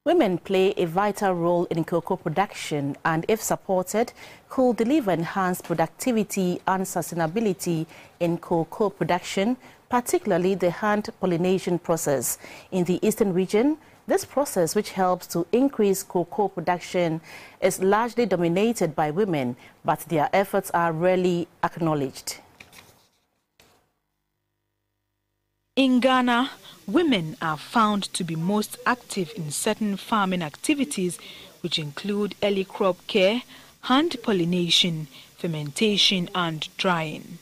Women play a vital role in cocoa production and, if supported, could deliver enhanced productivity and sustainability in cocoa production, particularly the hand pollination process. In the eastern region, this process, which helps to increase cocoa production, is largely dominated by women, but their efforts are rarely acknowledged. In Ghana, women are found to be most active in certain farming activities, which include early crop care, hand pollination, fermentation and drying.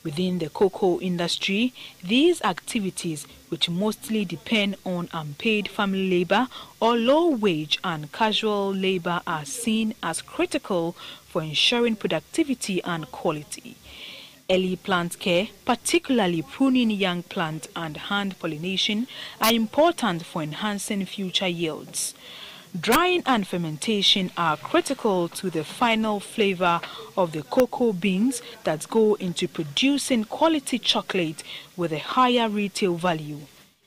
Within the cocoa industry, these activities, which mostly depend on unpaid family labor or low-wage and casual labor, are seen as critical for ensuring productivity and quality. Early plant care, particularly pruning young plants and hand pollination, are important for enhancing future yields. Drying and fermentation are critical to the final flavor of the cocoa beans that go into producing quality chocolate with a higher retail value.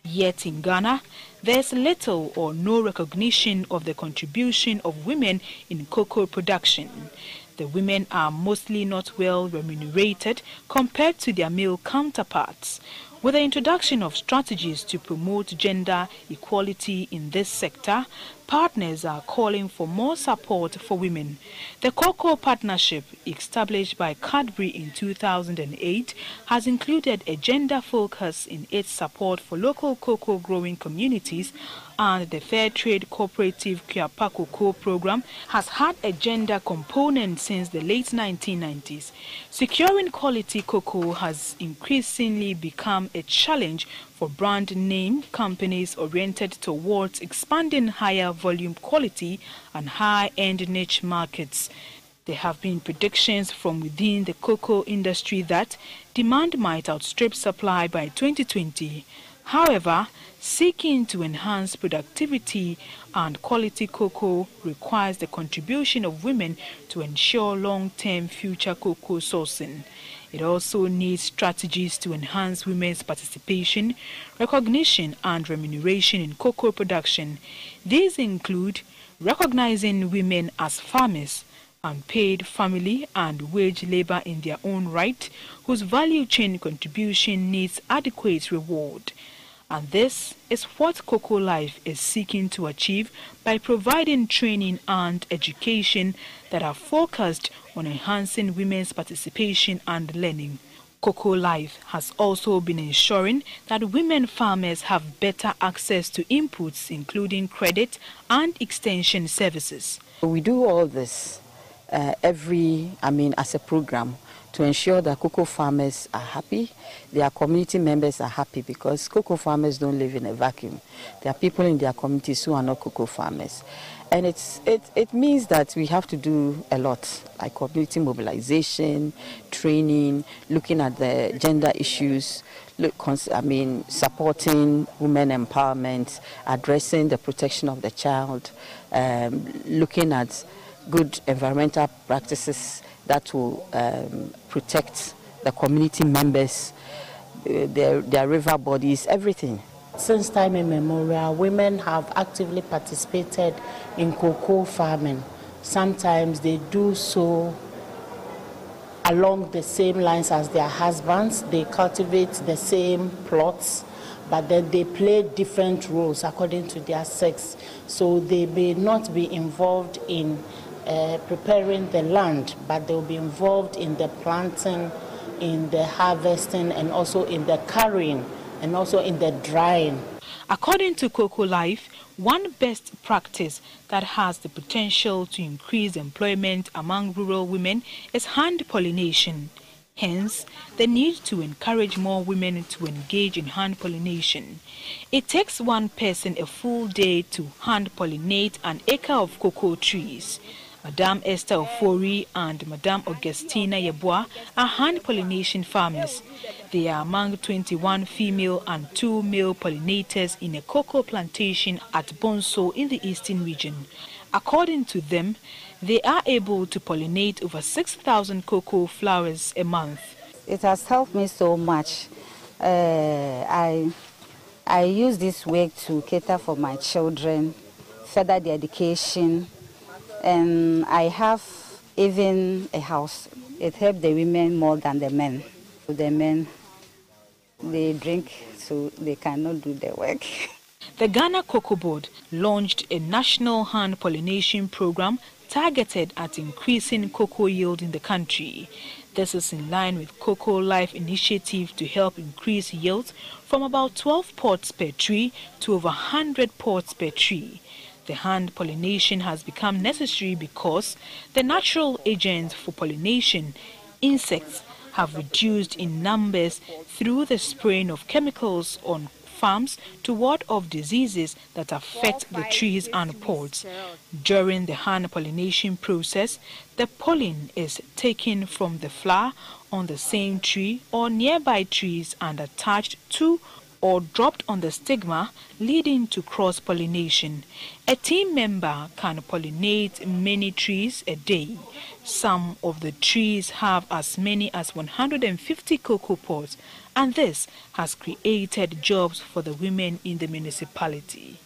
Yet in Ghana, there's little or no recognition of the contribution of women in cocoa production. The women are mostly not well remunerated compared to their male counterparts. With the introduction of strategies to promote gender equality in this sector, partners are calling for more support for women. The Cocoa Partnership, established by Cadbury in 2008, has included a gender focus in its support for local cocoa growing communities, and the Fair Trade Cooperative Kiapa Cocoa program has had a gender component since the late 1990s. Securing quality cocoa has increasingly become a challenge for brand name companies oriented towards expanding higher volume quality and high-end niche markets. There have been predictions from within the cocoa industry that demand might outstrip supply by 2020. However, seeking to enhance productivity and quality cocoa requires the contribution of women to ensure long-term future cocoa sourcing. It also needs strategies to enhance women's participation, recognition and remuneration in cocoa production. These include recognizing women as farmers, unpaid family and wage labor in their own right, whose value chain contribution needs adequate reward. And this is what Cocoa Life is seeking to achieve by providing training and education that are focused on enhancing women's participation and learning. Cocoa Life has also been ensuring that women farmers have better access to inputs, including credit and extension services. We do all this as a program to ensure that cocoa farmers are happy, their community members are happy, because cocoa farmers don't live in a vacuum. There are people in their communities who are not cocoa farmers. And it means that we have to do a lot, like community mobilization, training, looking at the gender issues, supporting women empowerment, addressing the protection of the child, looking at good environmental practices that will protect the community members, their river bodies, everything. Since time immemorial, women have actively participated in cocoa farming. Sometimes they do so along the same lines as their husbands. They cultivate the same plots, but then they play different roles according to their sex. So they may not be involved in preparing the land, but they'll be involved in the planting, in the harvesting, and also in the carrying, and also in the drying. According to Cocoa Life, one best practice that has the potential to increase employment among rural women is hand pollination. Hence, the need to encourage more women to engage in hand pollination. It takes one person a full day to hand pollinate an acre of cocoa trees. Madame Esther Ofori and Madame Augustina Yeboah are hand pollination farmers. They are among 21 female and 2 male pollinators in a cocoa plantation at Bonso in the eastern region. According to them, they are able to pollinate over 6,000 cocoa flowers a month. It has helped me so much. I use this work to cater for my children, further their education. And I have even a house. It helps the women more than the men. The men, they drink, so they cannot do their work. The Ghana Cocoa Board launched a national hand pollination program targeted at increasing cocoa yield in the country. This is in line with Cocoa Life initiative to help increase yield from about 12 pods per tree to over 100 pods per tree. The hand pollination has become necessary because the natural agents for pollination, insects, have reduced in numbers through the spraying of chemicals on farms to ward off diseases that affect the trees and pods. During the hand pollination process, the pollen is taken from the flower on the same tree or nearby trees and attached to or dropped on the stigma, leading to cross-pollination. A team member can pollinate many trees a day. Some of the trees have as many as 150 cocoa pods, and this has created jobs for the women in the municipality.